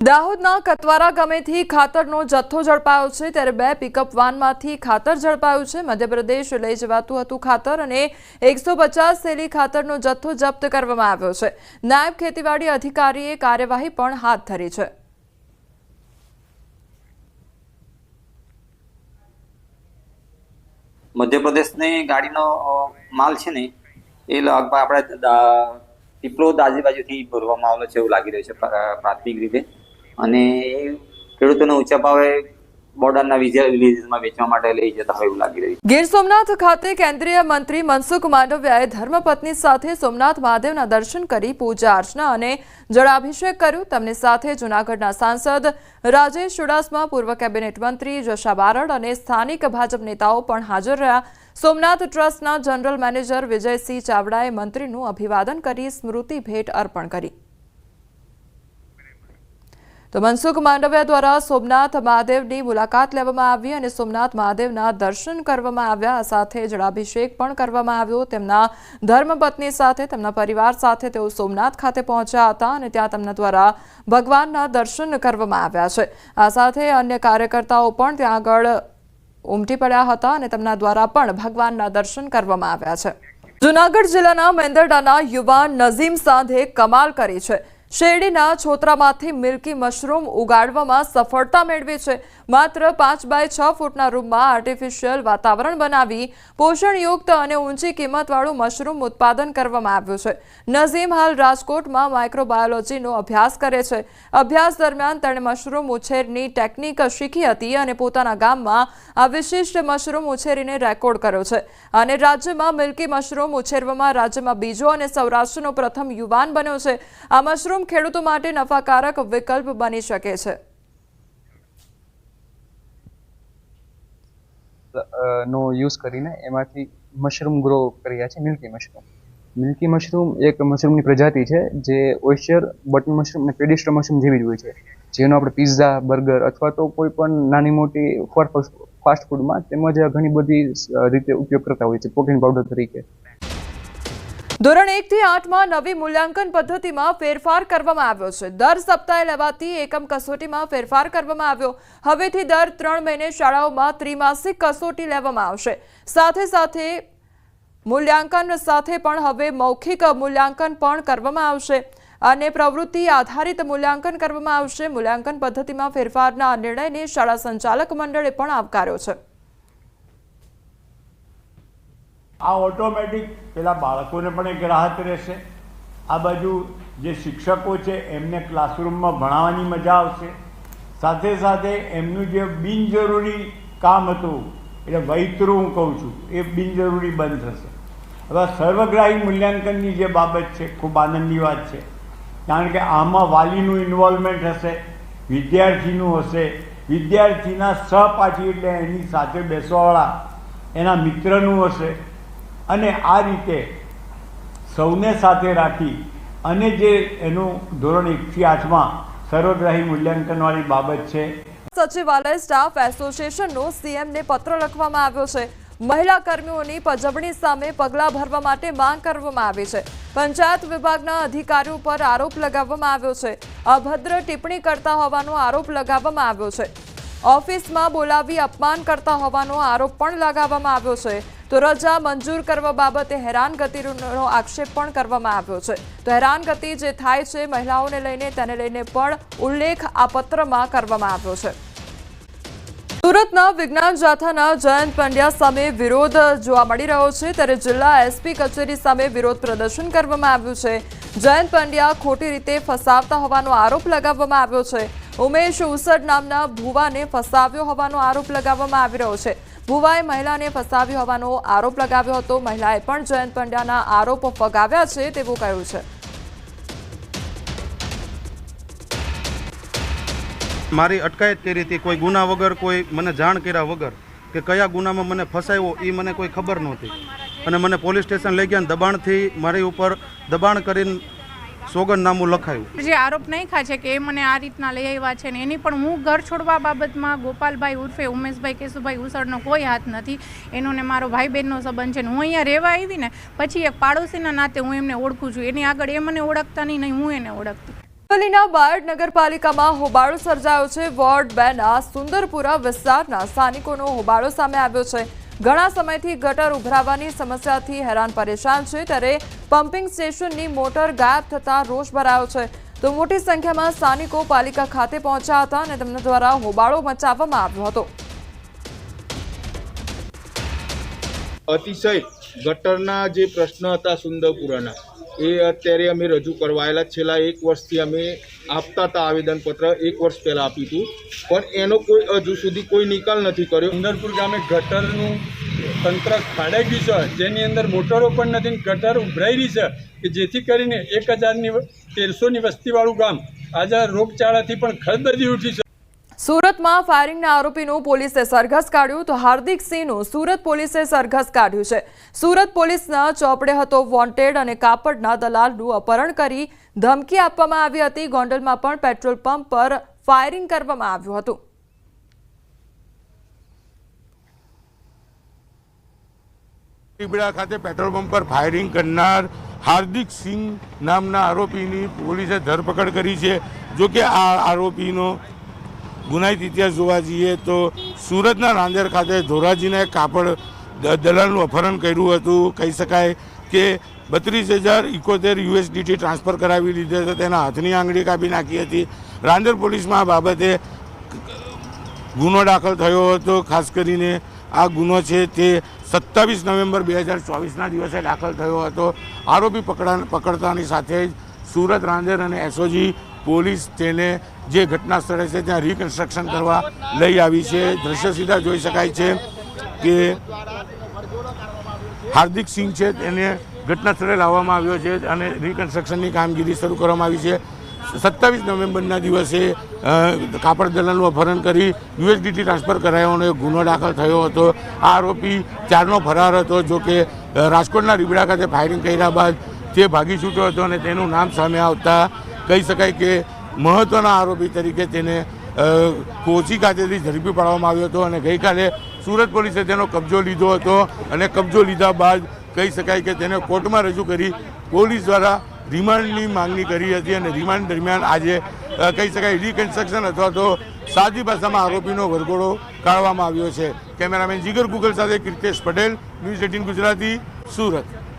દાહોદના કતવારા ગામેથી ખાતરનો જથ્થો ઝડપાયો છે ત્યારે 2 પિકઅપ વાનમાંથી ખાતર ઝડપાયું છે। મધ્યપ્રદેશ લઈ જવાતું હતું ખાતર અને 150 થેલી ખાતરનો જથ્થો જપ્ત કરવામાં આવ્યો છે। નાયબ ખેતીવાડી અધિકારીએ કાર્યવાહી પણ હાથ ધરી છે। મધ્યપ્રદેશની ગાડીનો માલ છે ને એ લગભગ આપણે પીપળોદ આજુબાજુથી ભરવામાં આવેલો છે એવું લાગી રહ્યું છે પ્રાથમિક રીતે અને એ ખેડૂતોને ઊંચા ભાવે બોર્ડરના વિલેજીસમાં વેચવા માટે લઈ જતા હોય એવું લાગી રહ્યું છે। ગીર સોમનાથ ખાતે કેન્દ્રીય મંત્રી મનસુખ માંડવિયાએ ધર્મપત્ની સાથે સોમનાથ મહાદેવના દર્શન કરી પૂજા અર્ચના અને જળાભિષેક કર્યો। તેમની સાથે જૂનાગઢના સાંસદ રાજેશ ચુડાસમા, પૂર્વ કેબિનેટ મંત્રી જશા બારડ અને સ્થાનિક ભાજપ નેતાઓ પણ હાજર રહ્યા। સોમનાથ ટ્રસ્ટના જનરલ મેનેજર વિજયસિંહ ચાવડાએ મંત્રીનું અભિવાદન કરી સ્મૃતિ ભેટ અર્પણ કરી। તો મનસુખ માંડવિયા દ્વારા સોમનાથ મહાદેવની મુલાકાત લેવામાં આવી અને સોમનાથ મહાદેવના દર્શન કરવામાં આવ્યા। સાથે જળાભિષેક પણ કરવામાં આવ્યો। તેમના ધર્મપત્ની સાથે તેમના પરિવાર સાથે તેઓ સોમનાથ ખાતે પહોંચ્યા હતા અને ત્યાં તેમના દ્વારા ભગવાનના દર્શન કરવામાં આવ્યા છે। આ સાથે અન્ય કાર્યકર્તાઓ પણ ત્યાં આગળ ઉમટી પડ્યા હતા અને તેમના દ્વારા પણ ભગવાનના દર્શન કરવામાં આવ્યા છે। જૂનાગઢ જિલ્લાના મેંદરડાના યુવાન નઝીમ સાંધે કમાલ કરી છે। શેરડીના છોતરામાંથી મિલ્કી મશરૂમ ઉગાડવામાં સફળતા મેળવી છે। માત્ર 5 બાય 6 ફૂટના રૂમમાં આર્ટિફિશિયલ વાતાવરણ બનાવી પોષણયુક્ત અને ઊંચી કિંમતવાળું મશરૂમ ઉત્પાદન કરવામાં આવ્યું છે। નઝીમ હાલ રાજકોટમાં માઇક્રોબાયોલોજીનો અભ્યાસ કરે છે। અભ્યાસ દરમિયાન તેણે મશરૂમ ઉછેરની ટેકનિક શીખી હતી અને પોતાના ગામમાં આ વિશિષ્ટ મશરૂમ ઉછેરીને રેકોર્ડ કર્યો છે અને રાજ્યમાં મિલ્કી મશરૂમ ઉછેરવામાં રાજ્યમાં બીજો અને સૌરાષ્ટ્રનો પ્રથમ યુવાન બન્યો છે। આ મશરૂમ ખેડૂતો માટે નફાકારક વિકલ્પ બની શકે છે। નો યુઝ કરીને એમાંથી મશરૂમ ગ્રો કર્યા છે। મિલ્કી મશરૂમ એક મશરૂમની પ્રજાતિ છે જે ઓયસ્ટર, બટન મશરૂમ અને પેડિસ્ટર મશરૂમ જેવી જ હોય છે, જેનો આપણે પિઝા, બર્ગર અથવા તો કોઈ પણ નાની મોટી ફાસ્ટ ફૂડમાં તેમજ ઘણી બધી રીતે ઉપયોગ કરતા હોય છે પ્રોટીન પાવડર તરીકે। ધોરણ 1 થી 8માં નવી મૂલ્યાંકન પદ્ધતિમાં ફેરફાર કરવામાં આવ્યો છે। દર સપ્તાહે લેવાતી એકમ કસોટીમાં ફેરફાર કરવામાં આવ્યો। હવેથી દર 3 મહિને શાળાઓમાં ત્રિમાસિક કસોટી લેવામાં આવશે। સાથે સાથે મૂલ્યાંકન સાથે પણ હવે મૌખિક મૂલ્યાંકન પણ કરવામાં આવશે અને પ્રવૃત્તિ આધારિત મૂલ્યાંકન કરવામાં આવશે। મૂલ્યાંકન પદ્ધતિમાં ફેરફારના નિર્ણયને શાળા સંચાલક મંડળે પણ આવકાર્યો છે। આ ઓટોમેટિક પેલા બાળકોને પણ એક રાહત રહેશે। આ બાજુ જે શિક્ષકો છે એમને ક્લાસરૂમમાં ભણાવવાની મજા આવશે। સાથે સાથે એમનું જે બિનજરૂરી કામ હતું એટલે વૈતરું હું કહું છું એ બિનજરૂરી બંધ થશે। હવે સર્વગ્રાહી મૂલ્યાંકનની જે બાબત છે ખૂબ આનંદની વાત છે, કારણ કે આમાં વાલીનું ઇન્વોલ્વમેન્ટ હશે, વિદ્યાર્થીનું હશે, વિદ્યાર્થીના સહપાઠી એટલે એની સાથે બેસવાવાળા એના મિત્રનું હશે અને આ રીતે સૌને સાથે રાખી અને જે એનું ધોરણ 1 થી 8માં સર્વગ્રાહી મૂલ્યાંકનવાળી બાબત છે। સચિવાલય સ્ટાફ એસોસિએશનનો સીએમને પત્ર લખવામાં આવ્યો છે। મહિલા કર્મીઓની પજવણી સામે પગલાં ભરવા માટે માંગ કરવામાં આવી છે। પંચાયત વિભાગના અધિકારીઓ પર આરોપ લગાવવામાં આવ્યો છે। અભદ્ર ટિપ્પણી કરતા હોવાનો આરોપ લગાવવામાં આવ્યો છે। ઓફિસમાં બોલાવી અપમાન કરતા હોવાનો આરોપ પણ લગાવવામાં આવ્યો છે। તો રજા મંજૂર કરવા બાબતે હેરાનગતિનો આક્ષેપ પણ કરવામાં આવ્યો છે। તો હેરાનગતિ જે થાય છે મહિલાઓને લઈને તેને લઈને પણ ઉલ્લેખ આ પત્રમાં કરવામાં આવ્યો છે। સુરતના વિજ્ઞાન જાથાના જયંત પંડ્યા સામે વિરોધ જોવા મળી રહ્યો છે ત્યારે જિલ્લા એસપી કચેરી સામે વિરોધ પ્રદર્શન કરવામાં આવ્યું છે। જયંત પંડ્યા ખોટી રીતે ફસાવતા હોવાનો આરોપ લગાવવામાં આવ્યો છે। ઉમેશ ઉસડ નામના ભુવાને ફસાવ્યો હોવાનો આરોપ લગાવવામાં આવી રહ્યો છે। ભુવાએ મહિલાને ફસાવી હોવાનો આરોપ લગાવ્યો હતો। મહિલાએ પણ જયંત પંડ્યાના આરોપો ફગાવ્યા છે તેવું કહ્યું છે। મારી અટકાયત કરી હતી કોઈ ગુના વગર, કોઈ મને જાણ કર્યા વગર કે કયા ગુનામાં મને ફસાવ્યો એ મને કોઈ ખબર નહોતી અને મને પોલીસ સ્ટેશન લઈ ગયા, દબાણથી મારી ઉપર દબાણ કરીને સોગંદનામું લખાયું। જે આરોપ નાખ્યા છે કે એ મને આ રીતના લઈ આવ્યા છે ને એની પણ હું ઘર છોડવા બાબતમાં ગોપાલભાઈ ઉર્ફે ઉમેશભાઈ કેશુભાઈ ઉસળનો કોઈ હાથ નથી। એનો ને મારો ભાઈ બહેનનો સંબંધ છે ને હું અહીંયા રહેવા આવી ને પછી એક પાડોશીના નાતે હું એમને ઓળખું છું। એની આગળ એ મને ઓળખતા નહીં, હું એને ઓળખતી। અરવલ્લીના બાયડ નગરપાલિકામાં હોબાળો સર્જાયો છે. વોર્ડ 2 ના સુંદરપુરા વિસ્તારના સ્થાનિકોનો હોબાળો સામે આવ્યો છે. ઘણા સમયથી ગટર ઉભરાવાની સમસ્યાથી હેરાન પરેશાન છે, ત્યારે પમ્પિંગ સ્ટેશનની મોટર ગાયબ થતા રોષ ભરાયો છે. તો મોટી સંખ્યામાં સ્થાનિકો પાલિકા ખાતે પહોંચ્યા હતા અને તેમના દ્વારા હોબાળો મચાવવામાં આવ્યો હતો. અતિશય ગટરના જે પ્રશ્ન હતા સુંદરપુરાના, એ અત્યારે અમે રજૂ કરવાયેલા. છેલ્લા 1 વર્ષથી અમે આપતા હતા આવેદનપત્ર, 1 વર્ષ પહેલાં આપ્યું હતું, પણ એનો કોઈ હજુ સુધી કોઈ નિકાલ નથી કર્યો. સુંદરપુર ગામે ગટરનું તંત્ર ખાડાઈ ગયું છે, જેની અંદર મોટરો પણ નથી, ગટર ઉભરાઈ રહી છે, કે જેથી કરીને 1300ની વસ્તીવાળું ગામ આજે રોગચાળાથી પણ ખડબડી ઉઠી છે. સુરતમાં ફાયરિંગના આરોપીનું પોલીસે સરઘસ કાઢ્યું. તો હાર્દિક સિંહનું સુરત પોલીસે સરઘસ કાઢ્યું છે. સુરત પોલીસના ચોપડે હતો વોન્ટેડ અને કાપડના દલાલનું અપહરણ કરી ધમકી આપવામાં આવી હતી. ગોંડલમાં પણ પેટ્રોલ પંપ પર ફાયરિંગ કરવામાં આવ્યું હતું. ટીબડા ખાતે પેટ્રોલ પંપ પર ફાયરિંગ કરનાર હાર્દિક સિંહ નામના આરોપીની પોલીસે ધરપકડ કરી છે. જો કે આ આરોપીનો ગુનાહિત ઇતિહાસ જોવા જઈએ તો સુરતના રાંદેર ખાતે ધોરાજીના એક કાપડ દલાલનું અપહરણ કર્યું હતું. કહી શકાય કે 32,071 USDT ટ્રાન્સફર કરાવી લીધા હતા. તેના હાથની આંગળી કાપી નાખી હતી. રાંદેર પોલીસમાં આ બાબતે ગુનો દાખલ થયો હતો. ખાસ કરીને આ ગુનો છે તે 27 નવેમ્બર 2024ના દિવસે દાખલ થયો હતો. આરોપી પકડતાની સાથે જ સુરત, રાંદેર અને એસઓજી પોલીસ તેને જે ઘટના સ્થળે છે ત્યાં રિકન્સ્ટ્રક્શન કરવા લઈ આવી છે. દ્રશ્ય સીધા જોઈ શકાય છે કે હાર્દિક સિંહ છે તેને ઘટના સ્થળે લાવવામાં આવ્યો છે અને રિકન્સ્ટ્રક્શનની કામગીરી શરૂ કરવામાં આવી છે. 27 નવેમ્બરના દિવસે કાપડ દલાલનું અપહરણ કરી USDT ટ્રાન્સફર કરાવવાનો એક ગુનો દાખલ થયો હતો. આ આરોપી 4નો ફરાર હતો. જો કે રાજકોટના રીબડા ખાતે ફાયરિંગ કર્યા બાદ તે ભાગી છૂટ્યો હતો અને તેનું નામ સામે આવતા કહી શકાય કે મહત્ત્વના આરોપી તરીકે તેને કોચી ખાતેથી ઝડપી પાડવામાં આવ્યો હતો અને ગઈકાલે સુરત પોલીસે તેનો કબજો લીધો હતો અને કબજો લીધા બાદ કહી શકાય કે તેને કોર્ટમાં રજૂ કરી પોલીસ દ્વારા રિમાન્ડની માંગણી કરી હતી અને રિમાન્ડ દરમિયાન આજે કહી શકાય રિકન્સ્ટ્રક્શન અથવા તો સાદી ભાષામાં આરોપીનો વરઘોડો કાઢવામાં આવ્યો છે. કેમેરામેન જીગર ગુગલ સાથે કીર્તેશ પટેલ, ન્યૂઝ 18 ગુજરાતી, સુરત.